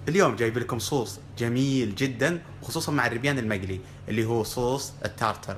اليوم جايب لكم صوص جميل جدا، خصوصا مع الربيان المقلي اللي هو صوص التارتر.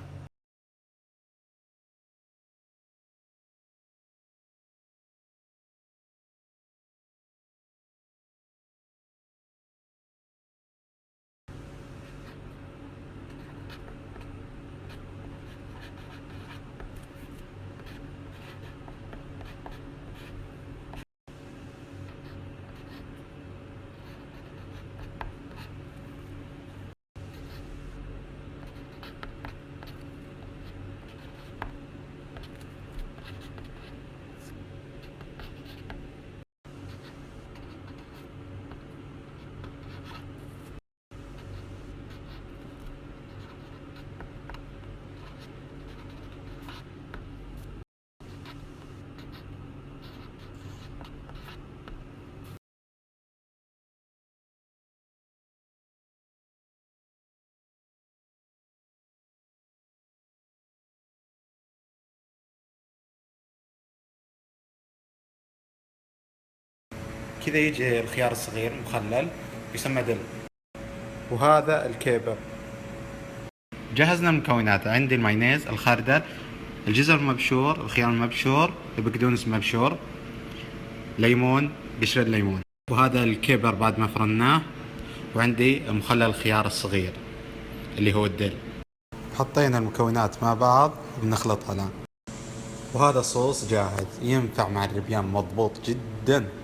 كذا يجي الخيار الصغير مخلل، يسمى دل. وهذا الكيبر. جهزنا المكونات. عندي المايونيز، الخردل، الجزر المبشور، الخيار المبشور، البقدونس المبشور، ليمون، قشر الليمون، وهذا الكيبر بعد ما فرناه، وعندي مخلل الخيار الصغير اللي هو الدل. حطينا المكونات مع بعض وبنخلطها الآن. وهذا صوص جاهز، ينفع مع الربيان، مضبوط جدا.